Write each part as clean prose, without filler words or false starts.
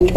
आज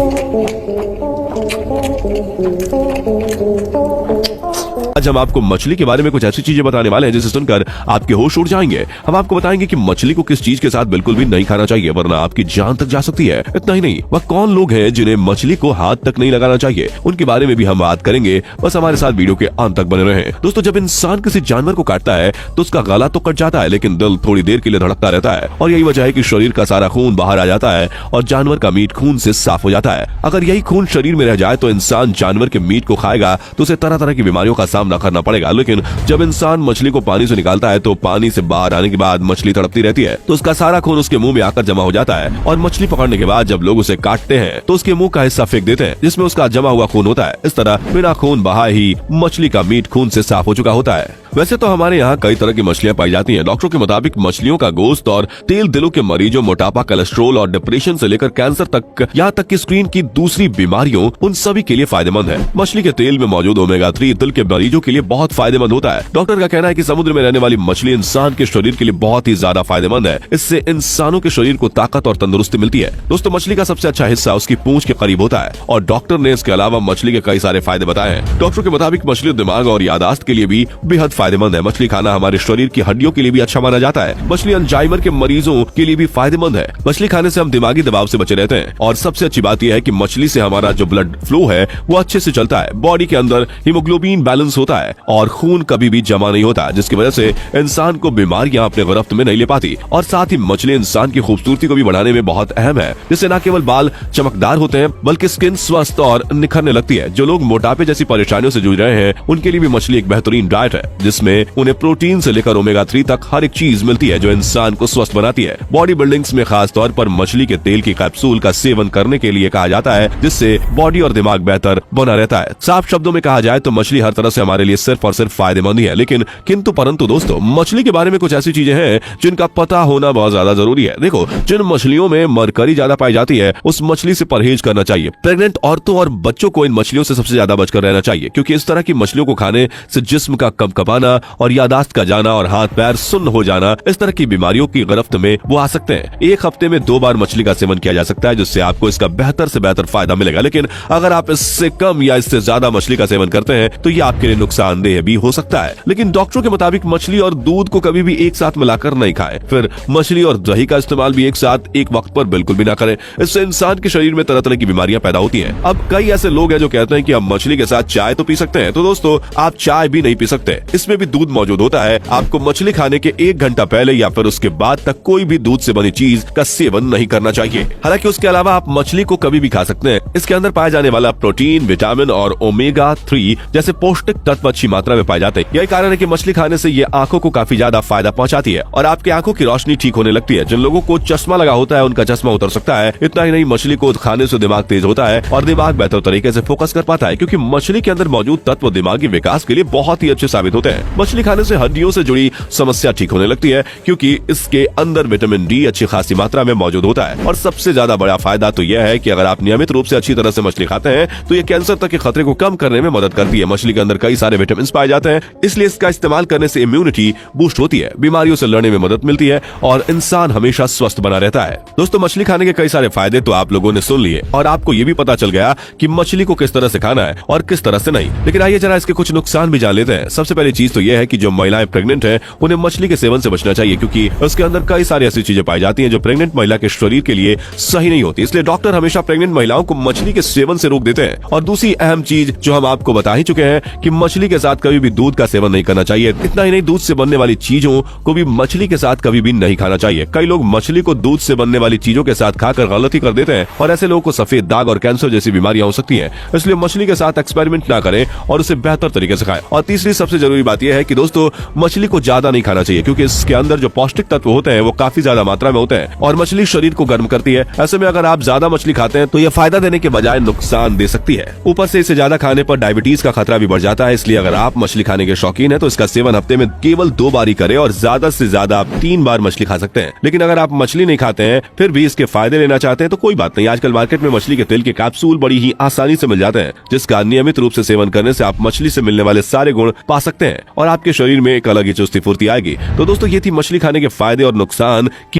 हम आपको मछली के बारे में कुछ ऐसी चीजें बताने वाले हैं जिसे सुनकर आपके होश उड़ जाएंगे। हम आपको बताएंगे कि मछली को किस चीज के साथ बिल्कुल भी नहीं खाना चाहिए वरना आपकी जान तक जा सकती है। इतना ही नहीं, वह कौन लोग हैं जिन्हें मछली को हाथ तक नहीं लगाना चाहिए, उनके बारे में भी हम बात करेंगे। बस हमारे साथ वीडियो के अंत तक बने रहें। दोस्तों, जब इंसान किसी जानवर को काटता है तो उसका गला तो कट जाता है, लेकिन दिल थोड़ी देर के लिए धड़कता रहता है और यही वजह है कि शरीर का सारा खून बाहर आ जाता है और जानवर का मीट खून से साफ हो जाता है। अगर यही खून शरीर में रह जाए तो इंसान जानवर के मीट को खाएगा तो उसे तरह तरह की बीमारियों का सामना करना पड़ेगा। लेकिन जब इंसान मछली को पानी से निकालता है तो पानी से बाहर आने के बाद मछली तड़पती रहती है तो उसका सारा खून उसके मुंह में आकर जमा हो जाता है और मछली पकड़ने के बाद जब लोग उसे काटते हैं तो उसके मुंह का हिस्सा फेंक देते हैं जिसमें उसका जमा हुआ खून होता है। इस तरह बिना खून बहाए ही मछली का मीट खून से साफ हो चुका होता है। वैसे तो हमारे यहाँ कई तरह की मछलियाँ पाई जाती हैं। डॉक्टरों के मुताबिक मछलियों का गोश्त और तेल दिलों के मरीजों, मोटापा, कोलेस्ट्रॉल और डिप्रेशन से लेकर कैंसर तक, यहाँ तक कि स्क्रीन की दूसरी बीमारियों, उन सभी के लिए फायदेमंद है। मछली के तेल में मौजूद ओमेगा 3 दिल के मरीजों के लिए बहुत फायदेमंद होता है। डॉक्टर का कहना है कि समुद्र में रहने वाली मछली इंसान के शरीर के लिए बहुत ही ज्यादा फायदेमंद है। इससे इंसानों के शरीर को ताकत और तंदुरुस्ती मिलती है। दोस्तों, मछली का सबसे अच्छा हिस्सा उसकी पूंछ के करीब होता है और डॉक्टर ने इसके अलावा मछली के कई सारे फायदे बताए हैं। डॉक्टरों के मुताबिक मछली दिमाग और यादाश्त के लिए भी बेहद फायदेमंद है। मछली खाना हमारे शरीर की हड्डियों के लिए भी अच्छा माना जाता है। मछली अल्जाइमर के मरीजों के लिए भी फायदेमंद है। मछली खाने से हम दिमागी दबाव से बचे रहते हैं और सबसे अच्छी बात यह है कि मछली से हमारा जो ब्लड फ्लो है वो अच्छे से चलता है। बॉडी के अंदर हीमोग्लोबिन बैलेंस होता है और खून कभी भी जमा नहीं होता, जिसकी वजह से इंसान को बीमारियां अपने गिरफ्त में नहीं ले पाती। और साथ ही मछली इंसान की खूबसूरती को भी बढ़ाने में बहुत अहम है। जिससे न केवल बाल चमकदार होते हैं बल्कि स्किन स्वस्थ और निखरने लगती है। जो लोग मोटापे जैसी परेशानियों से जूझ रहे हैं उनके लिए भी मछली एक बेहतरीन डाइट है जिसमें उन्हें प्रोटीन से लेकर ओमेगा 3 तक हर एक चीज मिलती है जो इंसान को स्वस्थ बनाती है। बॉडी बिल्डिंग्स में खास तौर पर मछली के तेल की कैप्सूल का सेवन करने के लिए कहा जाता है जिससे बॉडी और दिमाग बेहतर बना रहता है। साफ शब्दों में कहा जाए तो मछली हर तरह से हमारे लिए सिर्फ और सिर्फ फायदेमंद ही है। लेकिन किंतु परंतु दोस्तों, मछली के बारे में कुछ ऐसी चीजें हैं जिनका पता होना बहुत ज्यादा जरूरी है। देखो, जिन मछलियों में मरकरी ज्यादा पाई जाती है उस मछली से परहेज करना चाहिए। प्रेग्नेंट औरतों और बच्चों को इन मछलियों से सबसे ज्यादा बचकर रहना चाहिए क्योंकि इस तरह की मछलियों को खाने से जिस्म का कंपकपाना और यादाश्त का जाना और हाथ पैर सुन्न हो जाना, इस तरह की बीमारियों की गिरफ्त में वो आ सकते हैं। एक हफ्ते में 2 बार मछली का सेवन किया जा सकता है जिससे आपको इसका बेहतर से बेहतर फायदा मिलेगा। लेकिन अगर आप इससे कम या इससे ज्यादा मछली का सेवन करते हैं तो ये आपके लिए नुकसानदेह भी हो सकता है। लेकिन डॉक्टरों के मुताबिक मछली और दूध को कभी भी एक साथ मिलाकर नहीं खाएं। फिर मछली और दही का इस्तेमाल भी एक साथ एक वक्त पर बिल्कुल भी ना करें। इससे इंसान के शरीर में तरह तरह की बीमारियां पैदा होती हैं। अब कई ऐसे लोग हैं जो कहते हैं कि हम मछली के साथ चाय तो पी सकते हैं। तो दोस्तों, आप चाय भी नहीं पी सकते, इसमें भी दूध मौजूद होता है। आपको मछली खाने के 1 घंटा पहले या फिर उसके बाद तक कोई भी दूध से बनी चीज का सेवन नहीं करना चाहिए। हालांकि उसके अलावा आप मछली को कभी भी खा सकते हैं। इसके अंदर पाए जाने वाला प्रोटीन, विटामिन और ओमेगा 3 जैसे पौष्टिक तत्व अच्छी मात्रा में पाए जाते हैं। यही कारण है कि मछली खाने से ये आंखों को काफी ज्यादा फायदा पहुंचाती है और आपकी आंखों की रोशनी ठीक होने लगती है। जिन लोगों को चश्मा लगा होता है उनका चश्मा उतर सकता है। इतना ही नहीं, मछली को खाने से दिमाग तेज होता है और दिमाग बेहतर तरीके से फोकस कर पाता है क्योंकि मछली के अंदर मौजूद तत्व दिमागी विकास के लिए बहुत ही अच्छे साबित होते हैं। मछली खाने से हड्डियों से जुड़ी समस्या ठीक होने लगती है क्योंकि इसके अंदर विटामिन डी अच्छी खासी मात्रा में मौजूद होता है। और सबसे ज्यादा बड़ा फायदा तो यह है कि अगर आप नियमित रूप से अच्छी तरह से मछली खाते हैं तो ये कैंसर तक के खतरे को कम करने में मदद करती है। मछली के अंदर कई सारे विटामिन पाए जाते हैं, इसलिए इसका इस्तेमाल करने से इम्यूनिटी बूस्ट होती है, बीमारियों से लड़ने में मदद मिलती है और इंसान हमेशा स्वस्थ बना रहता है। दोस्तों, मछली खाने के कई सारे फायदे तो आप लोगों ने सुन लिए और आपको ये भी पता चल गया कि मछली को किस तरह से खाना है और किस तरह से नहीं। लेकिन आइए जरा इसके कुछ नुकसान भी जान लेते हैं। सबसे पहली चीज तो यह है कि जो महिलाएं प्रेग्नेंट हैं उन्हें मछली के सेवन से बचना चाहिए क्योंकि उसके अंदर कई सारी ऐसी चीजें पाई जाती हैं जो प्रेग्नेंट महिला के शरीर के लिए सही नहीं होती। इसलिए डॉक्टर हमेशा प्रेग्नेंट महिलाओं को मछली के सेवन से रोक देते हैं। और दूसरी अहम चीज जो हम आपको बता ही चुके हैं कि मछली के साथ कभी भी दूध का सेवन नहीं करना चाहिए। इतना ही नहीं, दूध से बनने वाली चीजों को भी मछली के साथ कभी भी नहीं खाना चाहिए। कई लोग मछली को दूध से बनने वाली चीजों के साथ खाकर गलती कर देते हैं और ऐसे लोगों को सफेद दाग और कैंसर जैसी बीमारियां हो सकती हैं। इसलिए मछली के साथ एक्सपेरिमेंट ना करें और उसे बेहतर तरीके से खाएं। और तीसरी सबसे जरूरी बात यह है कि दोस्तों, मछली को ज्यादा नहीं खाना चाहिए क्योंकि इसके अंदर जो पौष्टिक तत्व होते हैं वो काफी ज्यादा मात्रा में होते हैं और मछली शरीर को गर्म करती है। ऐसे में अगर आप ज्यादा मछली खाते हैं तो यह फायदा देने के बजाय नुकसान दे सकती है। ऊपर से इसे ज्यादा खाने पर डायबिटीज का खतरा भी बढ़ जाता है। इसलिए अगर आप मछली खाने के शौकीन हैं तो इसका सेवन हफ्ते में केवल 2 बार ही करें और ज्यादा से ज्यादा आप 3 बार मछली खा सकते हैं। लेकिन अगर आप मछली नहीं खाते हैं फिर भी इसके फायदे लेना चाहते हैं तो कोई बात नहीं, आजकल मार्केट में मछली के तेल के कैप्सूल बड़ी ही आसानी से मिल जाते हैं जिसका नियमित रूप से सेवन करने से आप मछली से मिलने वाले सारे गुण पा सकते हैं और आपके शरीर में एक अलग ही चुस्ती फुर्ती आएगी। तो दोस्तों, ये थी मछली खाने के फायदे और नुकसान की